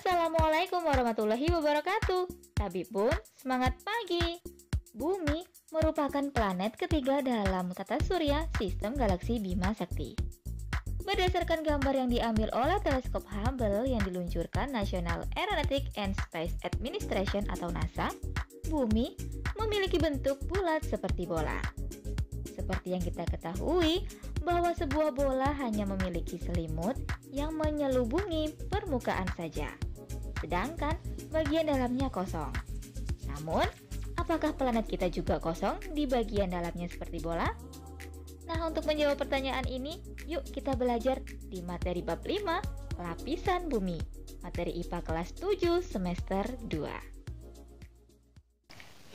Assalamualaikum warahmatullahi wabarakatuh. Tabibun, semangat pagi. Bumi merupakan planet ketiga dalam tata surya sistem galaksi Bima Sakti. Berdasarkan gambar yang diambil oleh teleskop Hubble yang diluncurkan National Aeronautic and Space Administration atau NASA, Bumi memiliki bentuk bulat seperti bola. Seperti yang kita ketahui bahwa sebuah bola hanya memiliki selimut yang menyelubungi permukaan saja, sedangkan bagian dalamnya kosong. Namun, apakah planet kita juga kosong di bagian dalamnya seperti bola? Nah, untuk menjawab pertanyaan ini, yuk kita belajar di materi bab 5, Lapisan Bumi, materi IPA kelas 7 semester 2.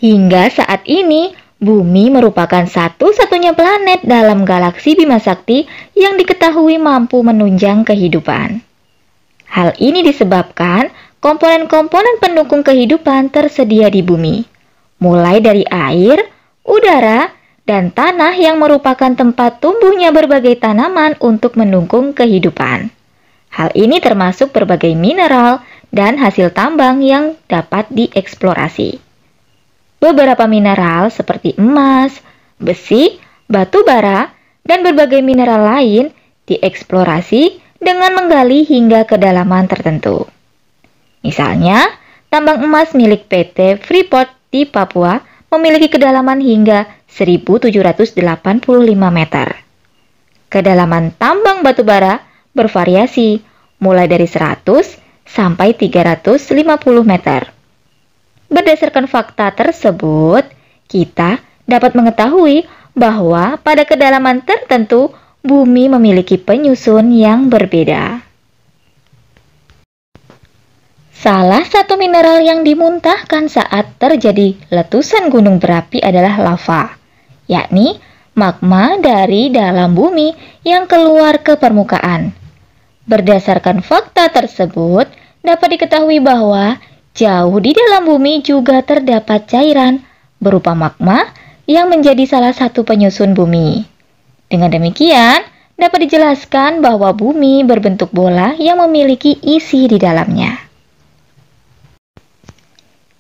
Hingga saat ini, Bumi merupakan satu-satunya planet dalam galaksi Bima Sakti yang diketahui mampu menunjang kehidupan. Hal ini disebabkan komponen-komponen pendukung kehidupan tersedia di bumi, mulai dari air, udara, dan tanah yang merupakan tempat tumbuhnya berbagai tanaman untuk mendukung kehidupan. Hal ini termasuk berbagai mineral dan hasil tambang yang dapat dieksplorasi. Beberapa mineral seperti emas, besi, batu bara, dan berbagai mineral lain dieksplorasi dengan menggali hingga kedalaman tertentu. Misalnya, tambang emas milik PT Freeport di Papua memiliki kedalaman hingga 1.785 meter. Kedalaman tambang batu bara bervariasi mulai dari 100 sampai 350 meter. Berdasarkan fakta tersebut, kita dapat mengetahui bahwa pada kedalaman tertentu, bumi memiliki penyusun yang berbeda. Salah satu mineral yang dimuntahkan saat terjadi letusan gunung berapi adalah lava, yakni magma dari dalam bumi yang keluar ke permukaan. Berdasarkan fakta tersebut, dapat diketahui bahwa jauh di dalam bumi juga terdapat cairan berupa magma yang menjadi salah satu penyusun bumi. Dengan demikian, dapat dijelaskan bahwa bumi berbentuk bola yang memiliki isi di dalamnya.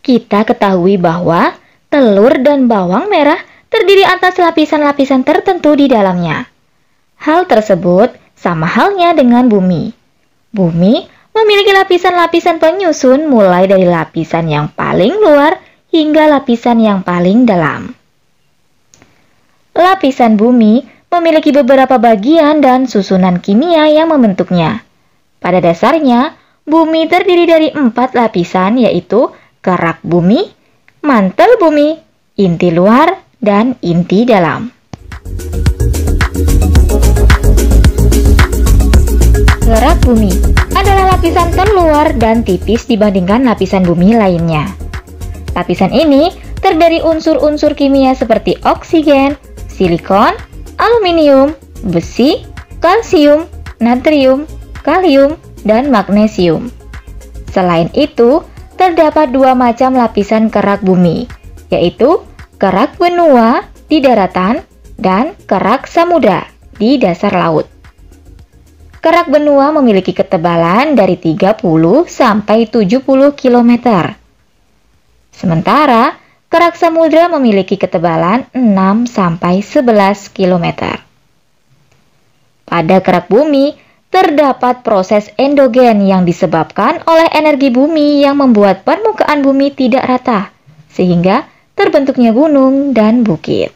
Kita ketahui bahwa telur dan bawang merah terdiri atas lapisan-lapisan tertentu di dalamnya. Hal tersebut sama halnya dengan bumi. Bumi memiliki lapisan-lapisan penyusun mulai dari lapisan yang paling luar hingga lapisan yang paling dalam. Lapisan bumi memiliki beberapa bagian dan susunan kimia yang membentuknya. Pada dasarnya, bumi terdiri dari 4 lapisan, yaitu kerak bumi, mantel bumi, inti luar, dan inti dalam. Kerak bumi adalah lapisan terluar dan tipis dibandingkan lapisan bumi lainnya. Lapisan ini terdiri unsur-unsur kimia seperti oksigen, silikon, aluminium, besi, kalsium, natrium, kalium, dan magnesium. Selain itu, terdapat 2 macam lapisan kerak bumi, yaitu kerak benua di daratan dan kerak samudra di dasar laut. Kerak benua memiliki ketebalan dari 30 sampai 70 km. Sementara kerak samudra memiliki ketebalan 6 sampai 11 km. Pada kerak bumi terdapat proses endogen yang disebabkan oleh energi bumi yang membuat permukaan bumi tidak rata, sehingga terbentuknya gunung dan bukit.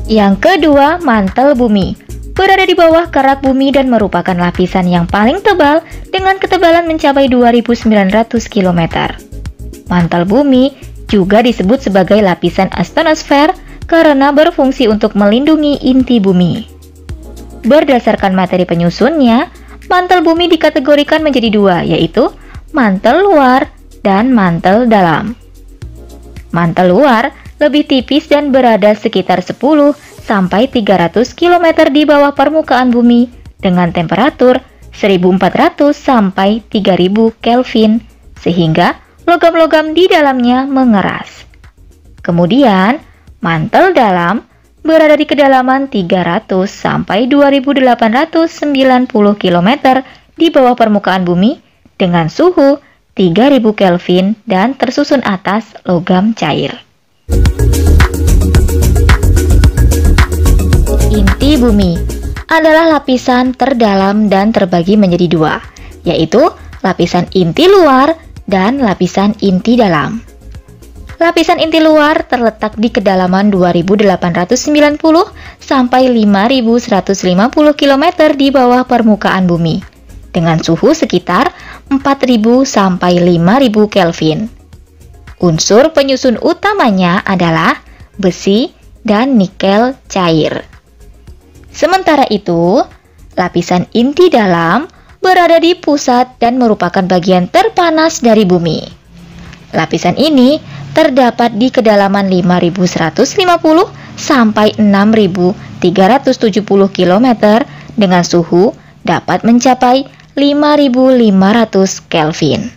Yang kedua, mantel bumi. Berada di bawah kerak bumi dan merupakan lapisan yang paling tebal dengan ketebalan mencapai 2.900 km. Mantel bumi juga disebut sebagai lapisan astronosfer karena berfungsi untuk melindungi inti bumi. Berdasarkan materi penyusunnya, mantel bumi dikategorikan menjadi 2, yaitu mantel luar dan mantel dalam. Mantel luar lebih tipis dan berada sekitar 10 sampai 300 km di bawah permukaan bumi dengan temperatur 1400 sampai 3000 Kelvin sehingga logam-logam di dalamnya mengeras. Kemudian, mantel dalam berada di kedalaman 300 sampai 2890 km di bawah permukaan bumi dengan suhu 3000 Kelvin dan tersusun atas logam cair. Inti bumi adalah lapisan terdalam dan terbagi menjadi dua, yaitu lapisan inti luar dan lapisan inti dalam. Lapisan inti luar terletak di kedalaman 2890 sampai 5150 km di bawah permukaan bumi dengan suhu sekitar 4000 sampai 5000 Kelvin. Unsur penyusun utamanya adalah besi dan nikel cair. Sementara itu, lapisan inti dalam berada di pusat dan merupakan bagian terpanas dari bumi. Lapisan ini terdapat di kedalaman 5150 sampai 6370 km dengan suhu dapat mencapai 5500 Kelvin.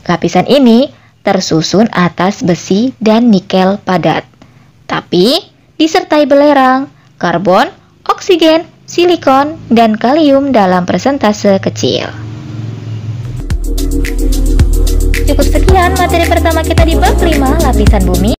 Lapisan ini tersusun atas besi dan nikel padat, tapi disertai belerang, karbon, oksigen, silikon, dan kalium dalam persentase kecil. Cukup sekian materi pertama kita di bab 5 lapisan bumi.